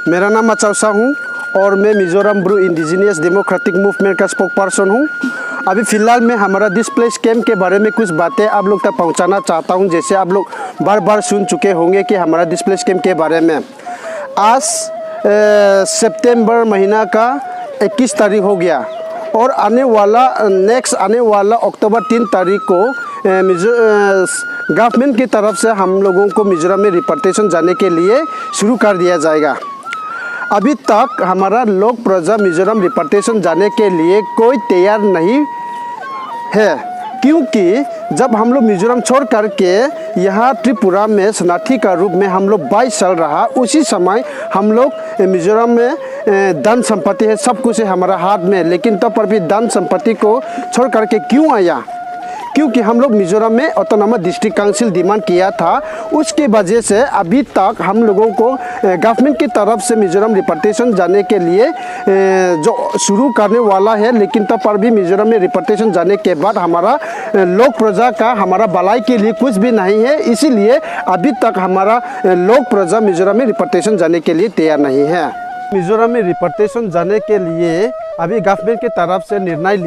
मेरा नाम अचाउसा हूँ और मैं Mizoram Bru indigenous democratic movement का स्पोक पर्सन हूँ। अभी फ़िलहाल मैं हमारा डिस्प्लेस कैंप के बारे में कुछ बातें आप लोग तक पहुँचाना चाहता हूँ। जैसे आप लोग बार बार सुन चुके होंगे कि हमारा डिस्प्लेस कैंप के बारे में आज सितंबर महीना का 21 तारीख हो गया और आने वाला अक्टूबर 3 तारीख को गवर्नमेंट की तरफ से हम लोगों को मिजोरम में रिपोर्टेशन जाने के लिए शुरू कर दिया जाएगा। अभी तक हमारा लोक प्रजा मिजोरम रिपोर्टेशन जाने के लिए कोई तैयार नहीं है, क्योंकि जब हम लोग मिजोरम छोड़ करके यहाँ त्रिपुरा में शरणार्थी का रूप में हम लोग 22 साल रहा, उसी समय हम लोग मिजोरम में धन संपत्ति है, सब कुछ है हमारा हाथ में, लेकिन तब पर भी धन संपत्ति को छोड़ करके क्यों आया? क्योंकि हम लोग मिजोरम में ऑटोनॉमस डिस्ट्रिक्ट काउंसिल डिमांड किया था। उसके वजह से अभी तक हम लोगों को गवर्नमेंट की तरफ से मिजोरम रिपोर्टेशन जाने के लिए जो शुरू करने वाला है, लेकिन तब पर भी मिजोरम में रिपोर्टेशन जाने के बाद हमारा लोक प्रजा का हमारा भलाई के लिए कुछ भी नहीं है। इसीलिए अभी तक हमारा लोक प्रजा मिजोरम में रिपोर्टेशन जाने के लिए तैयार नहीं है। मिजोरम में रिपोर्टेशन जाने के लिए अभी गवर्नमेंट की तरफ से निर्णय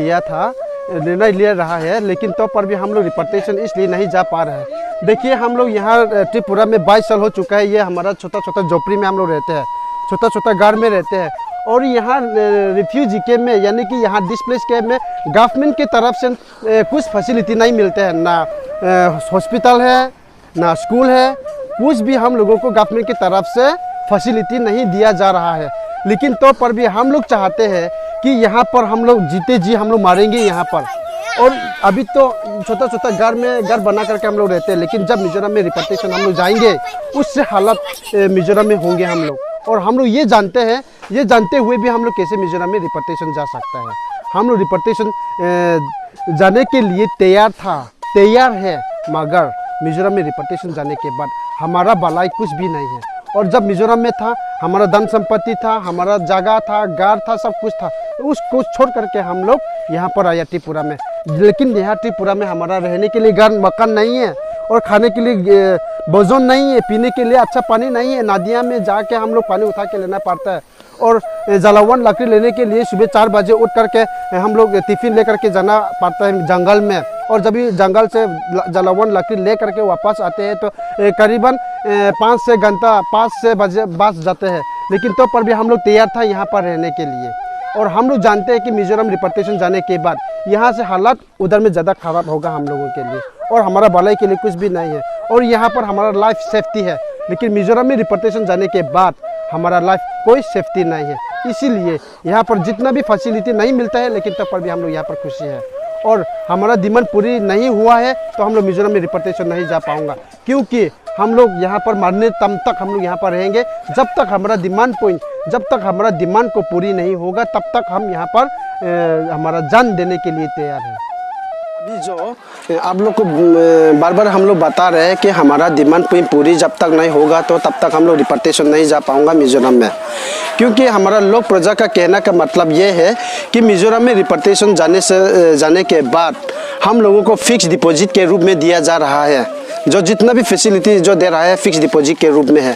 लिया रहा है, लेकिन तो पर भी हम लोग रिपोर्टेशन इसलिए नहीं जा पा रहे हैं। देखिए, हम लोग यहाँ त्रिपुरा में 22 साल हो चुका है। ये हमारा छोटा छोटा झोपड़ी में हम लोग रहते हैं, छोटा छोटा घर में रहते हैं। और यहाँ रिफ्यूजी कैंप में यानी कि यहाँ डिस्प्लेस कैंप में गवर्नमेंट की तरफ से कुछ फैसिलिटी नहीं मिलते हैं, ना हॉस्पिटल है ना स्कूल है, कुछ भी हम लोगों को गवर्नमेंट की तरफ से फैसिलिटी नहीं दिया जा रहा है। लेकिन तो पर भी हम लोग चाहते हैं कि यहाँ पर हम लोग जीते जी हम लोग मारेंगे यहाँ पर। और अभी तो छोटा छोटा घर बना करके हम लोग रहते हैं, लेकिन जब मिजोरम में रिपोर्टेशन हम लोग जाएंगे उससे हालत मिजोरम में होंगे हम लोग। और हम लोग ये जानते हुए भी हम लोग कैसे मिजोरम में रिपोर्टेशन जा सकता है। हम लोग रिपोर्टेशन जाने के लिए तैयार है, मगर मिजोरम में रिपोर्टेशन जाने के बाद हमारा भलाई कुछ भी नहीं है। और जब मिजोरम में था, हमारा धन संपत्ति था, हमारा जगह था, घर था, सब कुछ था, उसको छोड़ करके हम लोग यहाँ पर आया त्रिपुरा में। लेकिन यहाँ त्रिपुरा में हमारा रहने के लिए घर मकान नहीं है और खाने के लिए भोजन नहीं है, पीने के लिए अच्छा पानी नहीं है। नदियाँ में जाके हम लोग पानी उठा के लेना पड़ता है। और जलावन लकड़ी लेने के लिए सुबह 4 बजे उठ करके हम लोग टिफिन लेकर के जाना पड़ता है जंगल में। और जब भी जंगल से जलावन लकड़ी ले करके वापस आते हैं तो करीबन 5 से बजे बस जाते हैं। लेकिन तो पर भी हम लोग तैयार था यहाँ पर रहने के लिए। और हम लोग जानते हैं कि मिजोरम रिपोर्टेशन जाने के बाद यहाँ से हालात उधर में ज़्यादा ख़राब होगा हम लोगों के लिए, और हमारा भलाई के लिए कुछ भी नहीं है। और यहाँ पर हमारा लाइफ सेफ्टी है, लेकिन मिजोरम में रिपोर्टेशन जाने के बाद हमारा लाइफ कोई सेफ्टी नहीं है। इसीलिए यहाँ पर जितना भी फैसिलिटी नहीं मिलता है, लेकिन तब पर भी हम लोग यहाँ पर खुशी है। और हमारा डिमांड पूरी नहीं हुआ है तो हम लोग मिजोरम में रिपोर्टेशन नहीं जा पाऊँगा, क्योंकि हम लोग यहाँ पर मरने तब तक हम लोग यहाँ पर रहेंगे जब तक हमारा डिमांड को पूरी नहीं होगा, तब तक हम यहाँ पर हमारा जान देने के लिए तैयार हैं। अभी जो आप लोग को बार बार हम लोग बता रहे हैं कि हमारा डिमांड पूरी जब तक नहीं होगा तो तब तक हम लोग रिपोर्टेशन नहीं जा पाऊँगा मिजोरम में, क्योंकि हमारा लोक प्रजा का कहना का मतलब ये है कि मिजोरम में रिपोर्टेशन जाने के बाद हम लोगों को फिक्स डिपॉजिट के रूप में दिया जा रहा है। जो जितना भी फैसिलिटी जो दे रहा है फिक्स डिपॉजिट के रूप में है।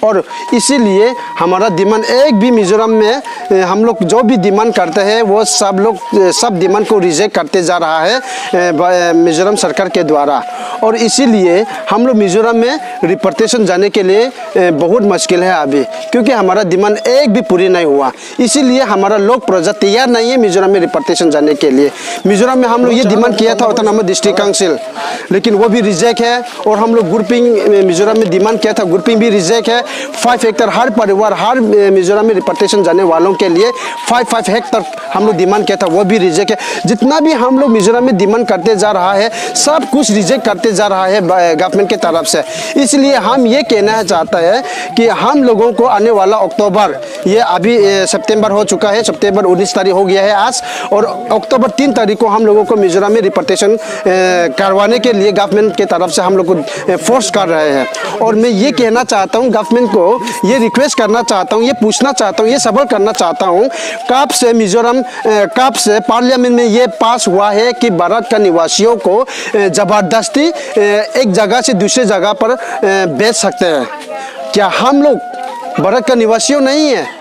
और इसीलिए हमारा डिमांड एक भी मिजोरम में हम लोग जो भी डिमांड करते हैं वो सब डिमांड को रिजेक्ट करते जा रहा है मिजोरम सरकार के द्वारा। और इसीलिए हम लोग मिजोरम में रिपोर्टेशन जाने के लिए बहुत मुश्किल है अभी, क्योंकि हमारा डिमांड एक भी पूरी नहीं हुआ। इसीलिए हमारा लोक प्रजा तैयार नहीं है मिजोरम में रिपोर्टेशन जाने के लिए। मिजोरम में हम लोग ये डिमांड किया था ऑटोनॉमस डिस्ट्रिक्ट काउंसिल, लेकिन वो भी रिजेक्ट है। और हम लोग ग्रुपिंग मिजोरम में डिमांड किया था, ग्रुपिंग भी रिजेक्ट है। 5 हेक्टर हर परिवार, हर मिजोरम में रिपोर्टेशन जाने वालों के लिए 5 हेक्टर हम लोग डिमांड किया था, वो भी रिजेक्ट है। जितना भी हम लोग मिजोरम में डिमांड करते जा रहा है सब कुछ रिजेक्ट करते जा रहा है गवर्नमेंट की तरफ से। इसलिए हम ये कहना चाहते हैं कि हम लोगों को आने वाला अक्टूबर, ये अभी सितंबर हो चुका है, सितंबर 19 तारीख हो गया है आज, और अक्टूबर 3 तारीख को हम लोगों को मिजोरम में रिपोर्टेशन करवाने के लिए गवर्नमेंट की तरफ से हम लोग को फोर्स कर रहे हैं। और मैं ये कहना चाहता हूँ गवर्नमेंट को, ये रिक्वेस्ट करना चाहता हूँ, ये पूछना चाहता हूँ, ये सवाल करना चाहता हूँ, कब से पार्लियामेंट में ये पास हुआ है कि भारत का निवासियों को ज़बरदस्ती एक जगह से दूसरे जगह पर भेज सकते हैं? क्या हम लोग भारत का निवासियों नहीं है।